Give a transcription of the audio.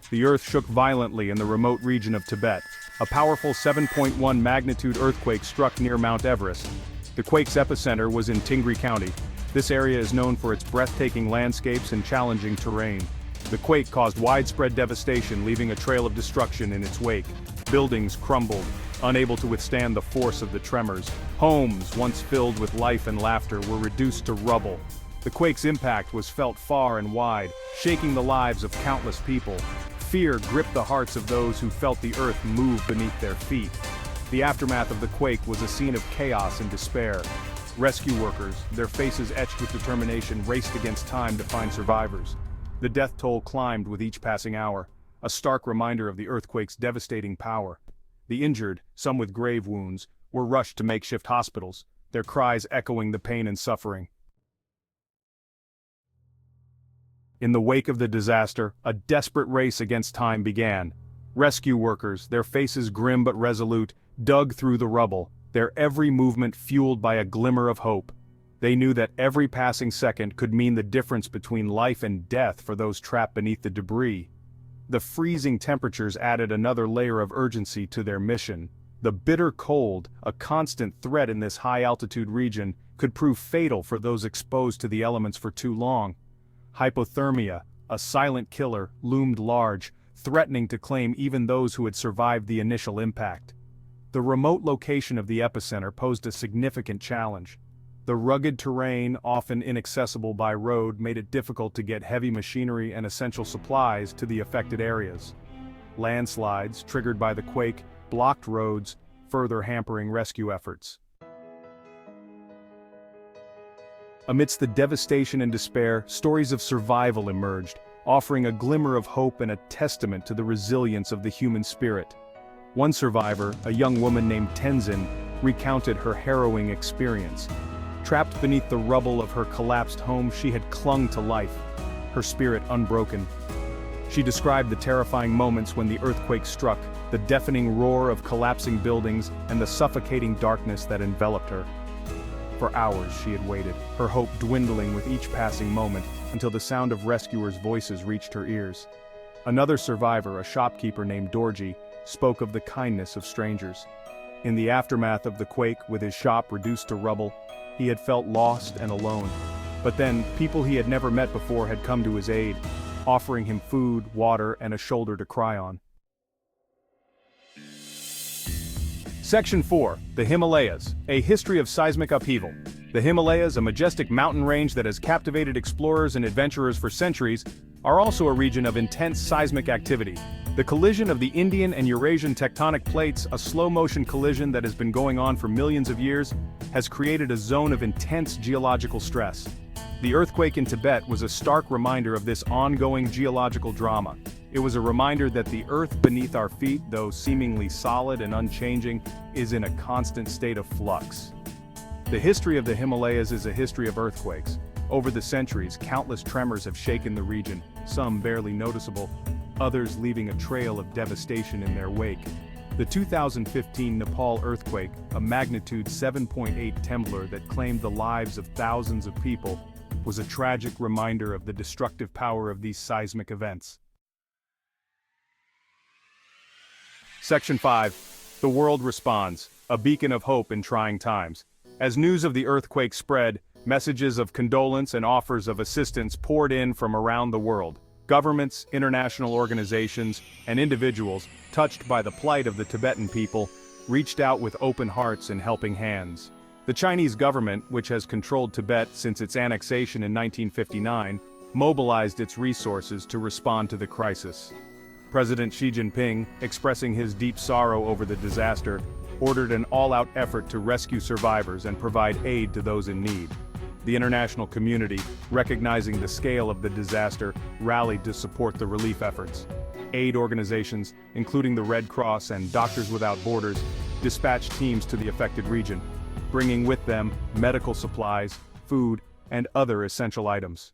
the earth shook violently in the remote region of Tibet. A powerful 7.1 magnitude earthquake struck near Mount Everest. The quake's epicenter was in Tingri County. This area is known for its breathtaking landscapes and challenging terrain. The quake caused widespread devastation, leaving a trail of destruction in its wake. Buildings crumbled, unable to withstand the force of the tremors. Homes, once filled with life and laughter, were reduced to rubble. The quake's impact was felt far and wide, shaking the lives of countless people. Fear gripped the hearts of those who felt the earth move beneath their feet. The aftermath of the quake was a scene of chaos and despair. Rescue workers, their faces etched with determination, raced against time to find survivors. The death toll climbed with each passing hour, a stark reminder of the earthquake's devastating power. The injured, some with grave wounds, were rushed to makeshift hospitals, their cries echoing the pain and suffering. In the wake of the disaster, a desperate race against time began. Rescue workers, their faces grim but resolute, dug through the rubble, their every movement fueled by a glimmer of hope. They knew that every passing second could mean the difference between life and death for those trapped beneath the debris. The freezing temperatures added another layer of urgency to their mission. The bitter cold, a constant threat in this high-altitude region, could prove fatal for those exposed to the elements for too long. Hypothermia, a silent killer, loomed large, threatening to claim even those who had survived the initial impact. The remote location of the epicenter posed a significant challenge. The rugged terrain, often inaccessible by road, made it difficult to get heavy machinery and essential supplies to the affected areas. Landslides, triggered by the quake, blocked roads, further hampering rescue efforts. Amidst the devastation and despair, stories of survival emerged, offering a glimmer of hope and a testament to the resilience of the human spirit. One survivor, a young woman named Tenzin, recounted her harrowing experience. Trapped beneath the rubble of her collapsed home, she had clung to life, her spirit unbroken. She described the terrifying moments when the earthquake struck, the deafening roar of collapsing buildings, and the suffocating darkness that enveloped her. For hours she had waited, her hope dwindling with each passing moment, until the sound of rescuers' voices reached her ears. Another survivor, a shopkeeper named Dorji, spoke of the kindness of strangers. In the aftermath of the quake, with his shop reduced to rubble, he had felt lost and alone. But then, people he had never met before had come to his aid, offering him food, water, and a shoulder to cry on. Section 4. The Himalayas, a history of seismic upheaval. The Himalayas, a majestic mountain range that has captivated explorers and adventurers for centuries, are also a region of intense seismic activity. The collision of the Indian and Eurasian tectonic plates, a slow-motion collision that has been going on for millions of years, has created a zone of intense geological stress. The earthquake in Tibet was a stark reminder of this ongoing geological drama. It was a reminder that the earth beneath our feet, though seemingly solid and unchanging, is in a constant state of flux. The history of the Himalayas is a history of earthquakes. Over the centuries, countless tremors have shaken the region, some barely noticeable, others leaving a trail of devastation in their wake. The 2015 Nepal earthquake, a magnitude 7.8 temblor that claimed the lives of thousands of people, was a tragic reminder of the destructive power of these seismic events. Section 5. The world responds, a beacon of hope in trying times. As news of the earthquake spread, messages of condolence and offers of assistance poured in from around the world. Governments, international organizations, and individuals, touched by the plight of the Tibetan people, reached out with open hearts and helping hands. The Chinese government, which has controlled Tibet since its annexation in 1959, mobilized its resources to respond to the crisis. President Xi Jinping, expressing his deep sorrow over the disaster, ordered an all-out effort to rescue survivors and provide aid to those in need. The international community, recognizing the scale of the disaster, rallied to support the relief efforts. Aid organizations, including the Red Cross and Doctors Without Borders, dispatched teams to the affected region, bringing with them medical supplies, food, and other essential items.